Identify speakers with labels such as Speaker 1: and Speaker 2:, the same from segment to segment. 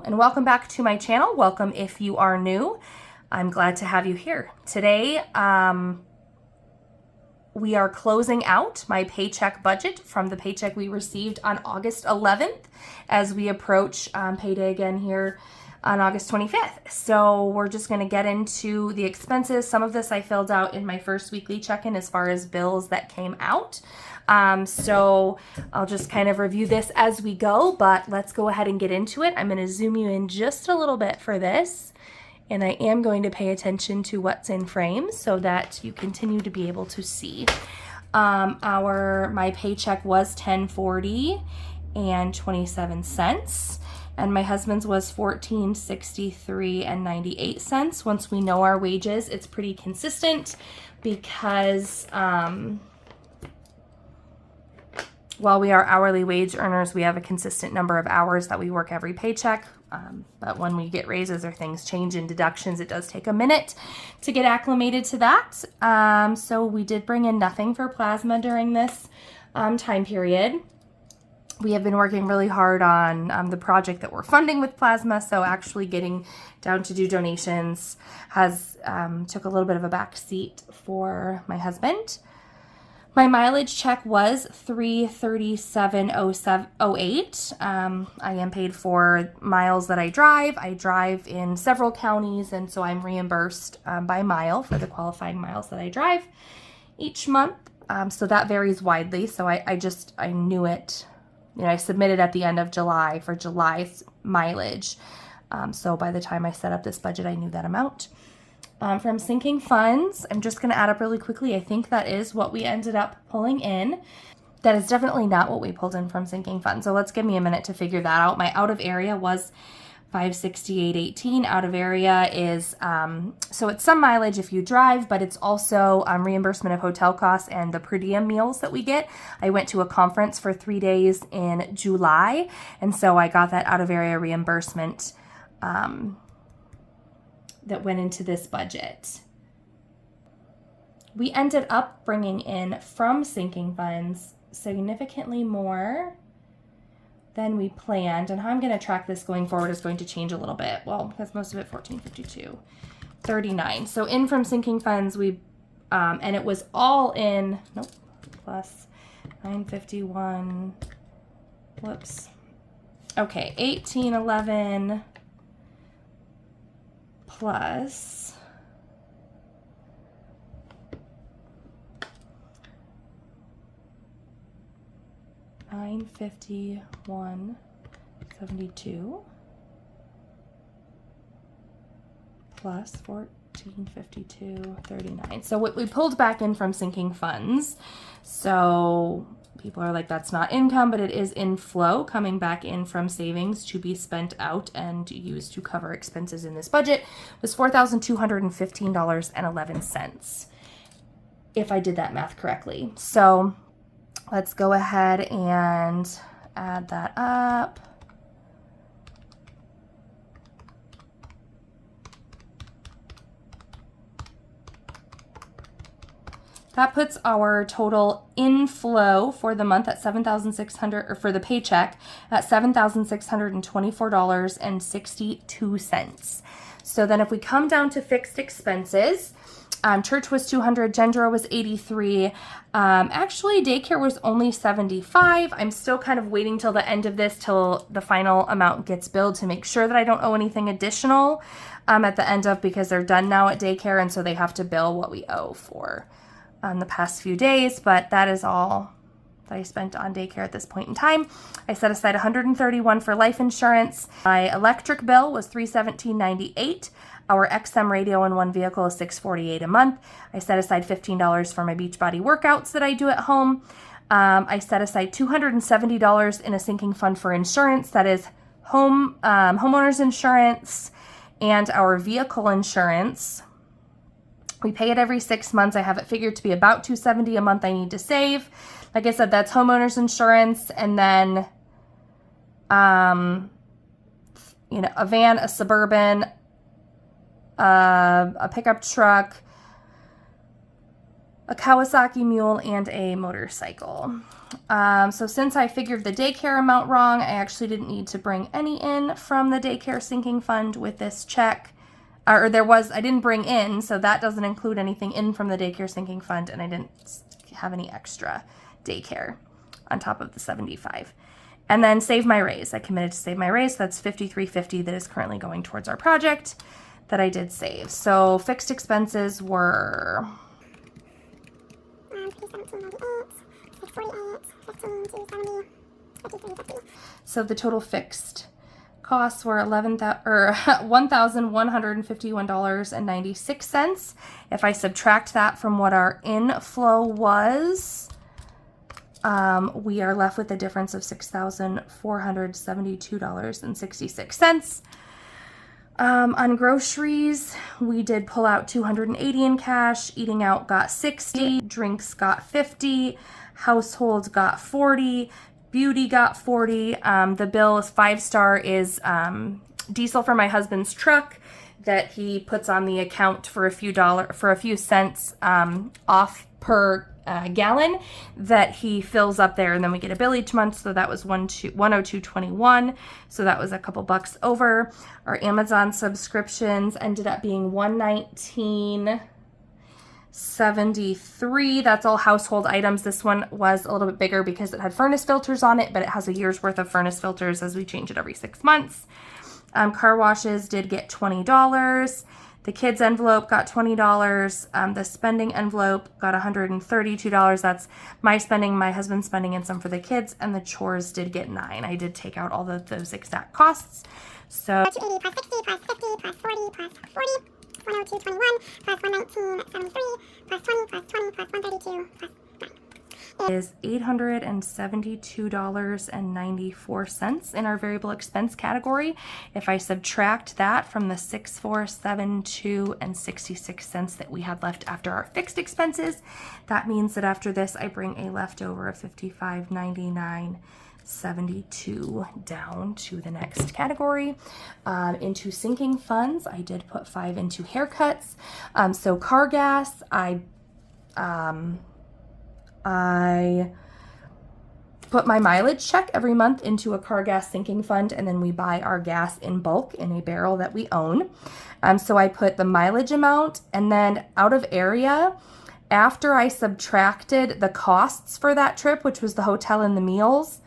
Speaker 1: and welcome back to my channel. Welcome if you are new. I'm glad to have you here. Today, we are closing out my paycheck budget from the paycheck we received on August 11th as we approach payday again here on August 25th. So we're just going to get into the expenses. Some of this I filled out in my first weekly check-in as far as bills that came out. So I'll just kind of review this as we go, but let's go ahead and get into it. I'm going to zoom you in just a little bit for this, and I am going to pay attention to what's in frame so that you continue to be able to see. My paycheck was $10.40 and 27 cents. And my husband's was $14.63 and 98 cents. Once we know our wages, it's pretty consistent because while we are hourly wage earners, we have a consistent number of hours that we work every paycheck. But when we get raises or things change in deductions, it does take a minute to get acclimated to that. So we did bring in nothing for plasma during this time period. We have been working really hard on the project that we're funding with plasma, so actually getting down to do donations has took a little bit of a back seat for my husband. My mileage check was $337.08. I am paid for miles that I drive. I drive in several counties, and so I'm reimbursed by mile for the qualifying miles that I drive each month. So that varies widely, so I knew it. You know, I submitted at the end of July for July's mileage. So by the time I set up this budget, I knew that amount. From sinking funds, I'm just going to add up really quickly. I think that is what we ended up pulling in. That is definitely not what we pulled in from sinking funds. So let's give me a minute to figure that out. My out of area was $568.18. Out of area is, so it's some mileage if you drive, but it's also reimbursement of hotel costs and the per diem meals that we get. I went to a conference for 3 days in July, and so I got that out of area reimbursement that went into this budget. We ended up bringing in from sinking funds significantly more than we planned, and how I'm going to track this going forward is going to change a little bit. Well, because most of it $14.52.39. So in from sinking funds, we and it was all in. Nope, plus $9.51. Whoops. Okay, $18.11 plus $951.72 plus $14.52.39. So what we pulled back in from sinking funds. So people are like, that's not income, but it is inflow coming back in from savings to be spent out and used to cover expenses in this budget was $4,215.11, if I did that math correctly. So let's go ahead and add that up. That puts our total inflow for the month at $7,600, or for the paycheck at $7,624.62. So then if we come down to fixed expenses, church was $200, Gendro was $83. Actually, daycare was only $75. I'm still kind of waiting till the end of this, till the final amount gets billed to make sure that I don't owe anything additional at the end of, because they're done now at daycare, and so they have to bill what we owe for the past few days, but that is all that I spent on daycare at this point in time. I set aside $131 for life insurance. My electric bill was $317.98. Our XM radio in one vehicle is $648 a month. I set aside $15 for my Beachbody workouts that I do at home. I set aside $270 in a sinking fund for insurance. That is homeowners insurance and our vehicle insurance. We pay it every 6 months. I have it figured to be about $270 a month I need to save. Like I said, that's homeowners insurance, and then a van, a Suburban, a pickup truck, a Kawasaki mule, and a motorcycle. So since I figured the daycare amount wrong, I actually didn't need to bring any in from the daycare sinking fund with this check. I didn't bring in, so that doesn't include anything in from the daycare sinking fund, and I didn't have any extra daycare on top of the 75. And then save my raise. I committed to save my raise. So that's $53.50 that is currently going towards our project that I did save. So fixed expenses were so the total fixed costs were $1,151.96. If I subtract that from what our inflow was, we are left with a difference of $6,472.66. On groceries, we did pull out $280 in cash. Eating out got $60. Drinks got $50. Household got $40. Beauty got $40. The bill is 5-star is diesel for my husband's truck that he puts on the account for a few cents off per gallon that he fills up there, and then we get a bill each month. So that was $102.21. So that was a couple bucks over. Our Amazon subscriptions ended up being $119.73. That's all household items. This one was a little bit bigger because it had furnace filters on it, but it has a year's worth of furnace filters as we change it every 6 months. Car washes did get $20. The kids envelope got $20. The spending envelope got $132. That's my spending, my husband's spending, and some for the kids. And the chores did get $9. I did take out all of those exact costs. So 280 plus 60 plus 50 plus 40 plus 40, 102.21 plus 119.73 plus 20 plus 20 plus 132 plus 9 is $872.94 in our variable expense category. If I subtract that from the $6,472.66 that we had left after our fixed expenses, that means that after this I bring a leftover of $55.99.72 down to the next category. Into sinking funds, I did put 5 into haircuts. So car gas, I put my mileage check every month into a car gas sinking fund, and then we buy our gas in bulk in a barrel that we own. So I put the mileage amount, and then out of area, after I subtracted the costs for that trip, which was the hotel and the meals,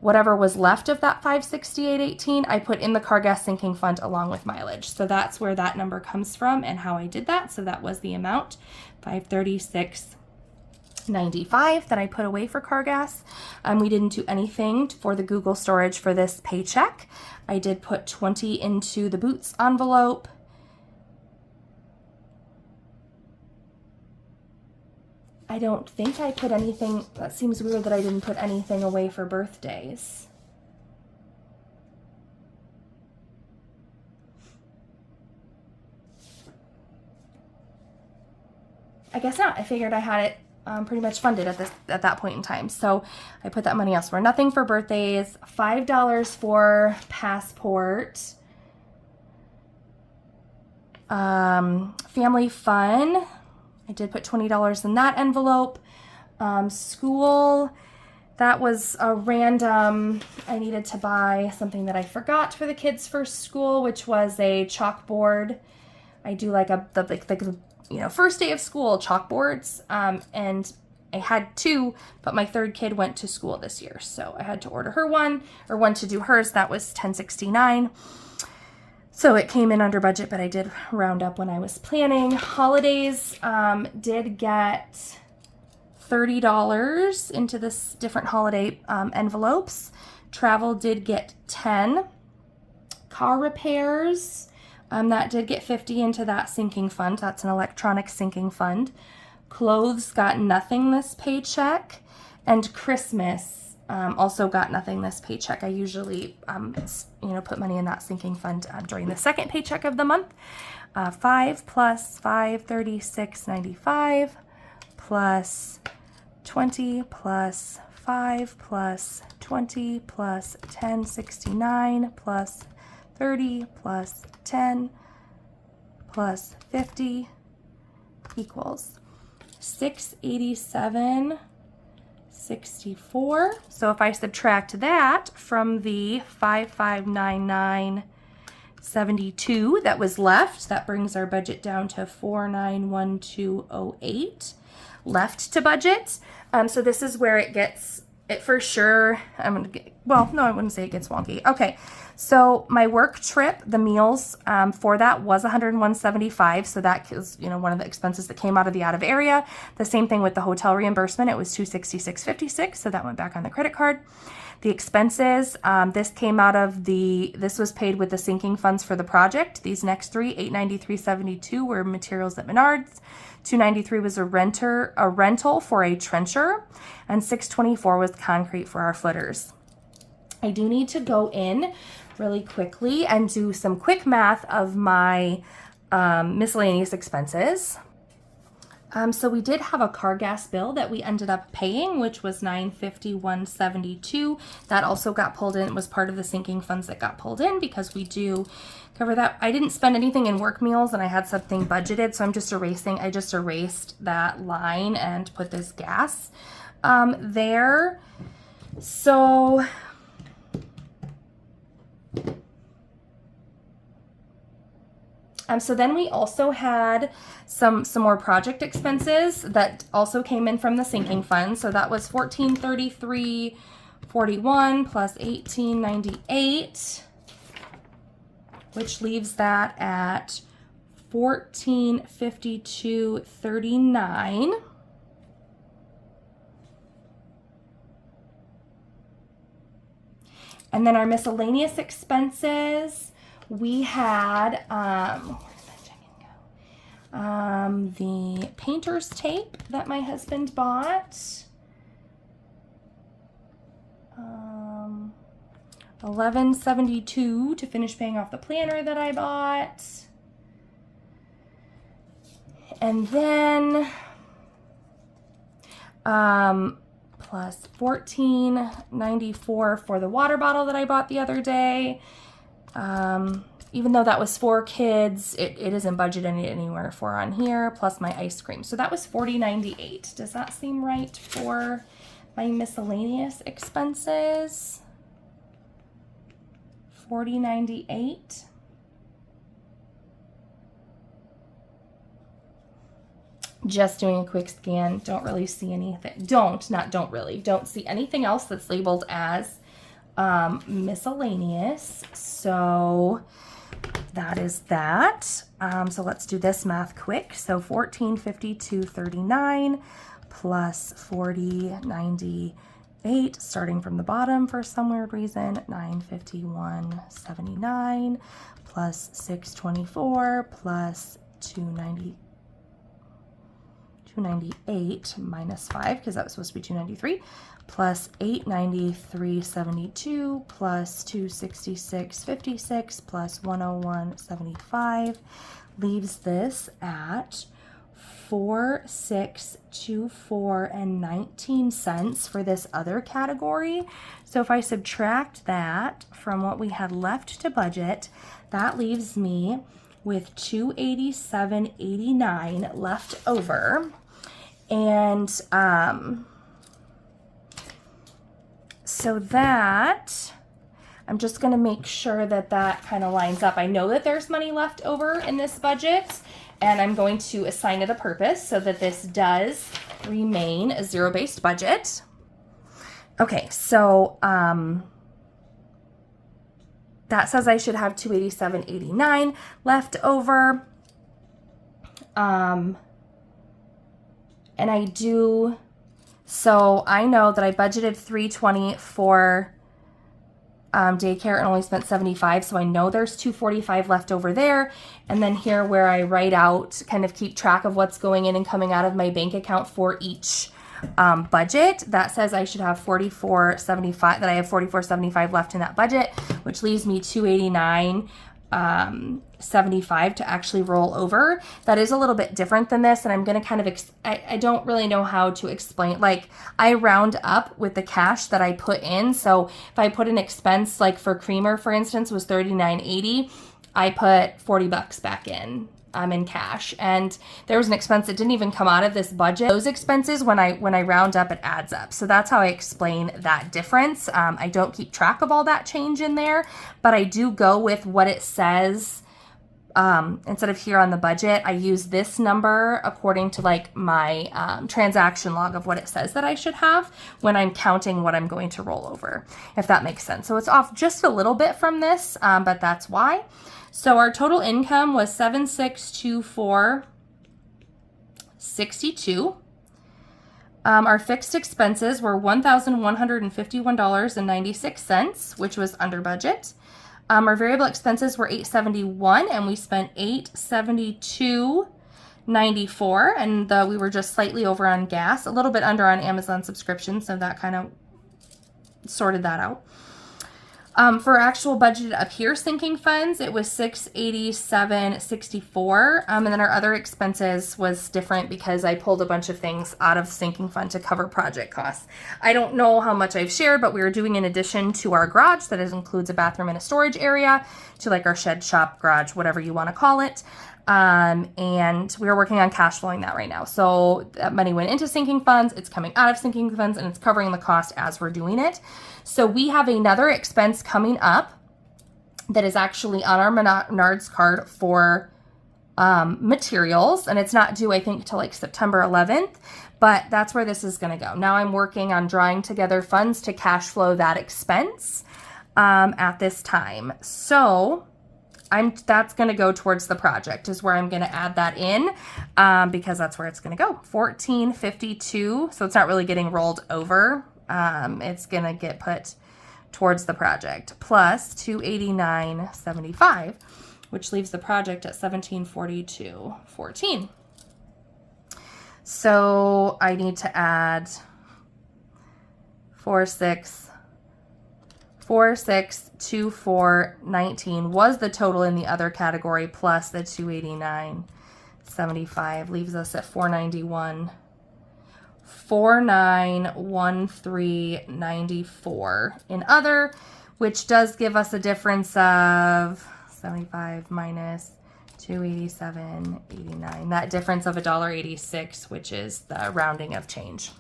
Speaker 1: whatever was left of that $568.18, I put in the car gas sinking fund along with mileage. So that's where that number comes from and how I did that. So that was the amount, $536.95 that I put away for car gas. We didn't do anything for the Google storage for this paycheck. I did put 20 into the Boots envelope. I don't think I put anything, that seems weird that I didn't put anything away for birthdays. I guess not. I figured I had it pretty much funded at that point in time. So I put that money elsewhere. Nothing for birthdays. $5 for passport. Family fun. I did put $20 in that envelope. School, that was a random, I needed to buy something that I forgot for the kids for school, which was a chalkboard. I do like the first day of school chalkboards, and I had 2, but my third kid went to school this year, so I had to order her one to do hers. That was $10.69. So it came in under budget, but I did round up when I was planning. Holidays did get $30 into this different holiday envelopes. Travel did get $10. Car repairs, that did get $50 into that sinking fund. That's an electronic sinking fund. Clothes got nothing this paycheck. And Christmas also got nothing this paycheck. I usually, put money in that sinking fund during the second paycheck of the month. 5 plus 5, $36.95 plus 20 plus 5 plus 20 plus 10.69 plus 30 plus 10 plus 50 equals $687.64. So if I subtract that from the $5,599.72 that was left, that brings our budget down to $4,912.08 left to budget. So this is where it gets, it for sure, well, no, I wouldn't say it gets wonky. Okay, so my work trip, the meals for that was $101.75. So that is, one of the expenses that came out of the out of area. The same thing with the hotel reimbursement. It was $266.56. So that went back on the credit card. The expenses, this came out of this was paid with the sinking funds for the project. These next three, $893.72 were materials at Menards. $293 was a rental for a trencher, and $624 was concrete for our footers. I do need to go in really quickly and do some quick math of my miscellaneous expenses. So we did have a car gas bill that we ended up paying, which was $951.72. That also got pulled in. It was part of the sinking funds that got pulled in because we do cover that. I didn't spend anything in work meals and I had something budgeted, so I just erased that line and put this gas there. So then we also had some more project expenses that also came in from the sinking fund. So that was $1433.41 plus $1898, which leaves that at $1452.39. And then our miscellaneous expenses, we had the painter's tape that my husband bought, $11.72 to finish paying off the planner that I bought, and then plus $14.94 for the water bottle that I bought the other day. Even though that was 4 kids, it isn't budgeted anywhere for on here, plus my ice cream. So that was $40.98. Does that seem right for my miscellaneous expenses? $40.98. Just doing a quick scan. Don't really see anything. Don't see anything else that's labeled as miscellaneous. So that is that. So let's do this math quick. So $1452.39 plus $40.98, starting from the bottom for some weird reason, $951.79 plus $624 plus $298 minus 5, because that was supposed to be $293, plus $893.72 plus $266.56 plus $101.75 leaves this at $4,624.19 for this other category. So if I subtract that from what we had left to budget, that leaves me with $287.89 left over. And so that, I'm just going to make sure that that kind of lines up. I know that there's money left over in this budget, and I'm going to assign it a purpose so that this does remain a zero-based budget. Okay, so that says I should have $287.89 left over. And I do, so I know that I budgeted $320 for daycare and only spent $75, so I know there's $245 left over there. And then here where I write out, kind of keep track of what's going in and coming out of my bank account for each budget, that says I should have $44.75, that I have $44.75 left in that budget, which leaves me $289.75 to actually roll over. That is a little bit different than this, and I'm going to kind of, I don't really know how to explain, like I round up with the cash that I put in. So if I put an expense, like for creamer, for instance, was $39.80, I put $40 back in in cash. And there was an expense that didn't even come out of this budget. Those expenses, when I round up, it adds up. So that's how I explain that difference. I don't keep track of all that change in there, but I do go with what it says. Instead of here on the budget, I use this number according to like my transaction log of what it says that I should have when I'm counting what I'm going to roll over, if that makes sense. So it's off just a little bit from this, but that's why. So our total income was $7,624.62. Our fixed expenses were $1,151.96, which was under budget. Our variable expenses were $871, and we spent $872.94, and we were just slightly over on gas, a little bit under on Amazon subscription, so that kind of sorted that out. For actual budget up here, sinking funds, it was $687.64, and then our other expenses was different because I pulled a bunch of things out of sinking fund to cover project costs. I don't know how much I've shared, but we were doing an addition to our garage that includes a bathroom and a storage area to like our shed, shop, garage, whatever you want to call it. And we are working on cash flowing that right now. So that money went into sinking funds, it's coming out of sinking funds, and it's covering the cost as we're doing it. So we have another expense coming up that is actually on our Menards card for materials, and it's not due, I think, till like September 11th, but that's where this is going to go. Now I'm working on drawing together funds to cash flow that expense at this time. So that's going to go towards the project is where I'm going to add that in because that's where it's going to go. $14.52. So it's not really getting rolled over. It's going to get put towards the project plus $289.75, which leaves the project at $1742.14. So I need to add 4624.19 was the total in the other category plus the 289.75 leaves us at 4913.94 in other, which does give us a difference of 75 minus 287.89. That difference of $1.86, which is the rounding of change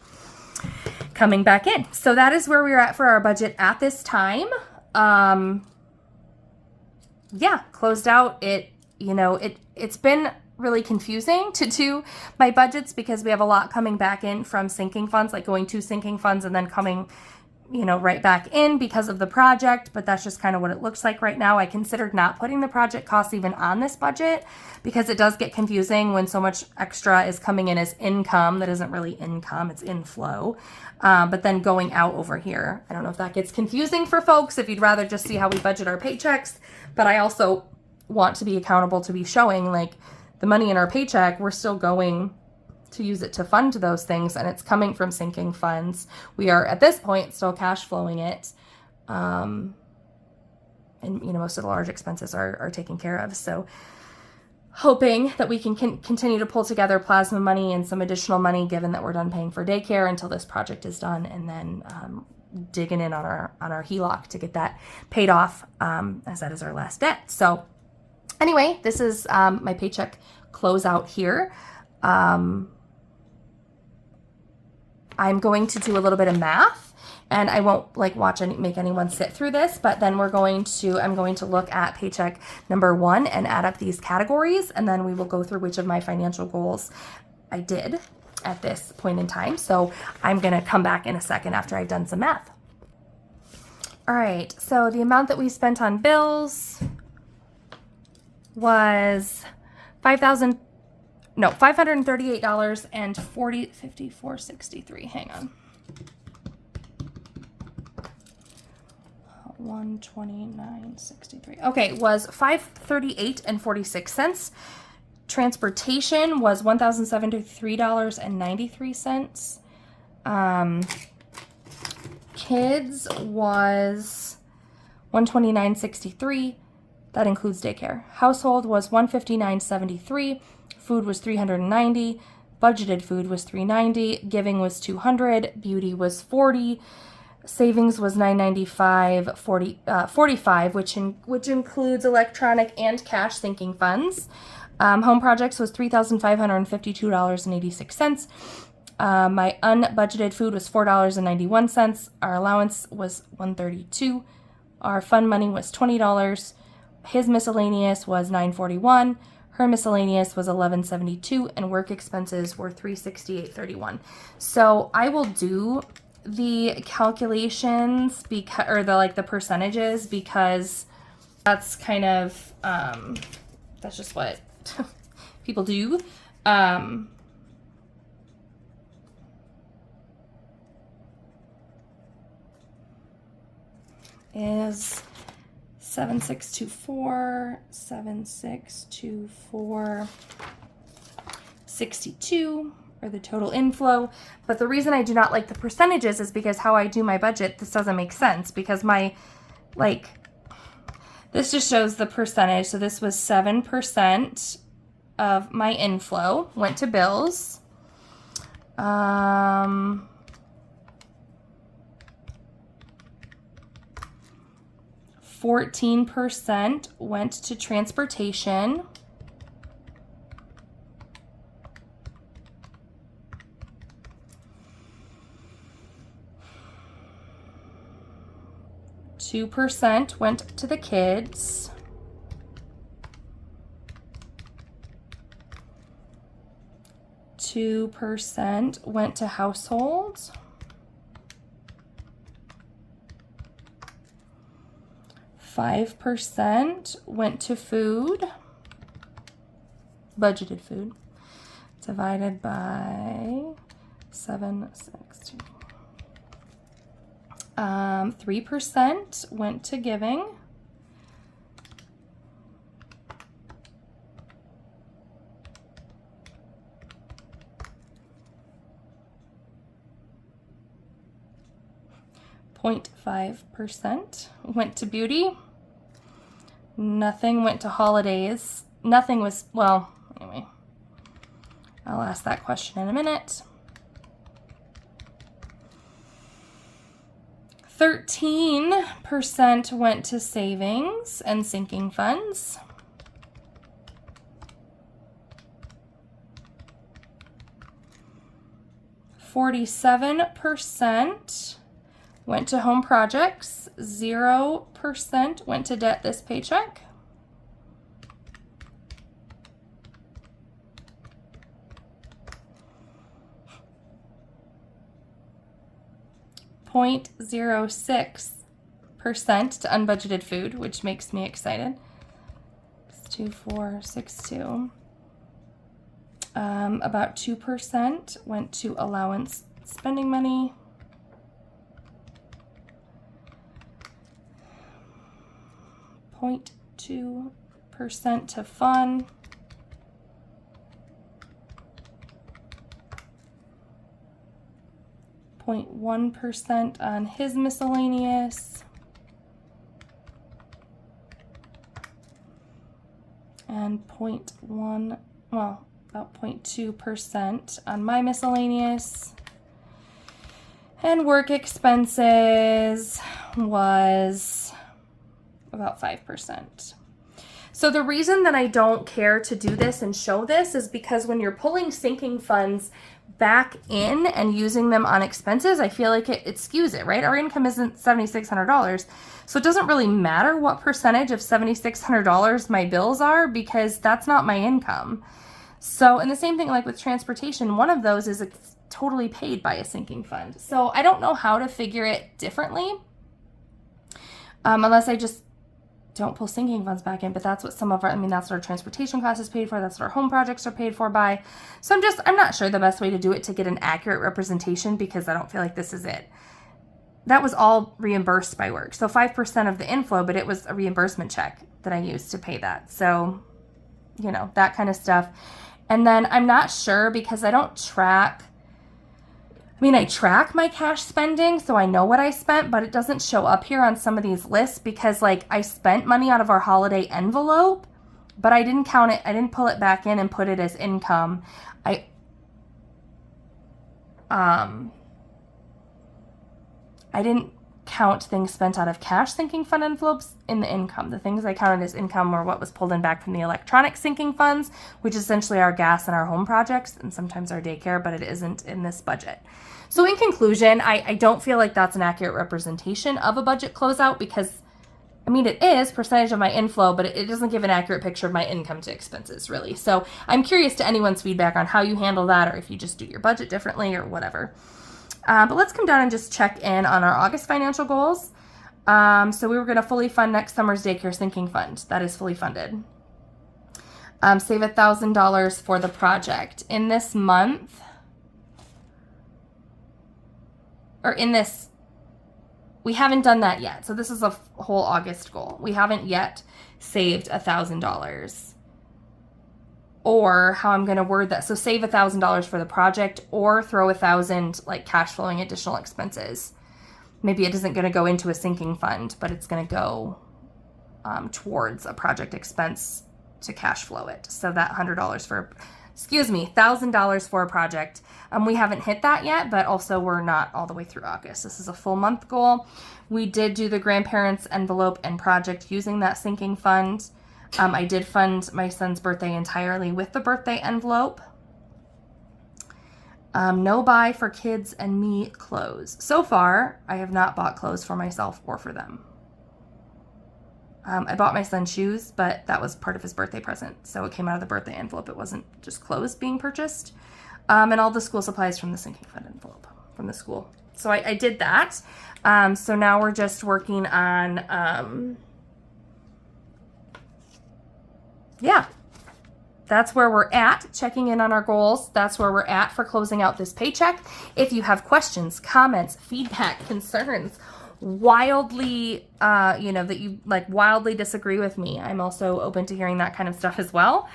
Speaker 1: coming back in. So that is where we're at for our budget at this time. Yeah, closed out. It's been really confusing to do my budgets because we have a lot coming back in from sinking funds, like going to sinking funds and then coming, right back in because of the project, but that's just kind of what it looks like right now. I considered not putting the project costs even on this budget because it does get confusing when so much extra is coming in as income that isn't really income, it's inflow. But then going out over here, I don't know if that gets confusing for folks, if you'd rather just see how we budget our paychecks, but I also want to be accountable to be showing like the money in our paycheck, we're still going to use it to fund those things, and it's coming from sinking funds. We are at this point still cash flowing it, and most of the large expenses are taken care of. So hoping that we can continue to pull together plasma money and some additional money, given that we're done paying for daycare until this project is done, and then digging in on our HELOC to get that paid off, as that is our last debt. So anyway, this is my paycheck closeout here. I'm going to do a little bit of math, and I won't make anyone sit through this, but then I'm going to look at paycheck number 1 and add up these categories, and then we will go through which of my financial goals I did at this point in time. So I'm going to come back in a second after I've done some math. All right, so the amount that we spent on bills was $538.54.63. Hang on. 129.63. Okay, was $538.46. Transportation was $1,073.93. Kids was $129.63. That includes daycare. Household was $159.73. Food was $390. Budgeted food was $390. Giving was $200. Beauty was $40. Savings was $995.45, which includes electronic and cash sinking funds. Home projects was $3,552.86. My unbudgeted food was $4.91. Our allowance was $132. Our fund money was $20. His miscellaneous was $941. Her miscellaneous was $1172, and work expenses were $368.31. So I will do the calculations because, or the percentages, because that's kind of that's just what people do. Is 7624, 62, or the total inflow. But the reason I do not like the percentages is because how I do my budget, this doesn't make sense, because this just shows the percentage. So this was 7% of my inflow went to bills. 14% went to transportation. 2% went to the kids. 2% went to households. 5% went to food, budgeted food, divided by 762. 3% went to giving. 0.5% went to beauty. Nothing went to holidays. Nothing was, well, anyway, I'll ask that question in a minute. 13% went to savings and sinking funds. 47% went to home projects. 0% went to debt this paycheck. 0.06% to unbudgeted food, which makes me excited. 2462. About 2% went to allowance spending money. 0.2% to fun. 0.1% on his miscellaneous. And about 0.2% on my miscellaneous. And work expenses was about 5%. So the reason that I don't care to do this and show this is because when you're pulling sinking funds back in and using them on expenses, I feel like it skews it, right? Our income isn't $7,600. So it doesn't really matter what percentage of $7,600 my bills are, because that's not my income. So, and the same thing like with transportation, one of those is totally paid by a sinking fund. So I don't know how to figure it differently, unless I just don't pull sinking funds back in, but that's what that's what our transportation cost is paid for. That's what our home projects are paid for by. So I'm not sure the best way to do it to get an accurate representation, because I don't feel like this is it. That was all reimbursed by work. So 5% of the inflow, but it was a reimbursement check that I used to pay that. So, that kind of stuff. And then I'm not sure, because I don't track. I track my cash spending, so I know what I spent, but it doesn't show up here on some of these lists, because I spent money out of our holiday envelope, but I didn't count it. I didn't pull it back in and put it as income. I didn't count things spent out of cash sinking fund envelopes in the income. The things I counted as income were what was pulled in back from the electronic sinking funds, which is essentially our gas and our home projects and sometimes our daycare, but it isn't in this budget. So in conclusion, I don't feel like that's an accurate representation of a budget closeout because, I mean, it is percentage of my inflow, but it doesn't give an accurate picture of my income to expenses, really. So I'm curious to anyone's feedback on how you handle that or if you just do your budget differently or whatever. But let's come down and just check in on our August financial goals. So we were going to fully fund next summer's daycare sinking fund. That is fully funded. Save $1,000 for the project. In this month, or in this, we haven't done that yet. So this is a whole August goal. We haven't yet saved $1,000. Or how I'm going to word that. So save $1,000 for the project or throw $1,000 like cash flowing additional expenses. Maybe it isn't going to go into a sinking fund, but it's going to go towards a project expense to cash flow it. So that $1,000 for a project. We haven't hit that yet, but also we're not all the way through August. This is a full month goal. We did do the grandparents envelope and project using that sinking fund. I did fund my son's birthday entirely with the birthday envelope. No buy for kids and me clothes. So far, I have not bought clothes for myself or for them. I bought my son shoes, but that was part of his birthday present. So it came out of the birthday envelope. It wasn't just clothes being purchased. And all the school supplies from the sinking fund envelope from the school. So I did that. So now we're just working on, that's where we're at, checking in on our goals. That's where we're at for closing out this paycheck. If you have questions, comments, feedback, concerns, wildly, that you like wildly disagree with me, I'm also open to hearing that kind of stuff as well.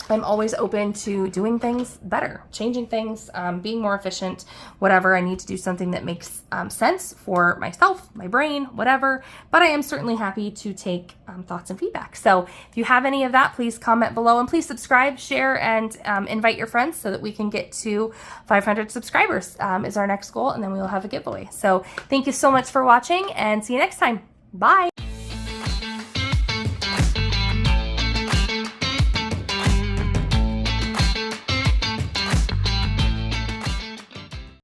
Speaker 1: I'm always open to doing things better, changing things, being more efficient, whatever. I need to do something that makes sense for myself, my brain, whatever. But I am certainly happy to take thoughts and feedback. So if you have any of that, please comment below and please subscribe, share, and invite your friends so that we can get to 500 subscribers is our next goal. And then we will have a giveaway. So thank you so much for watching and see you next time. Bye.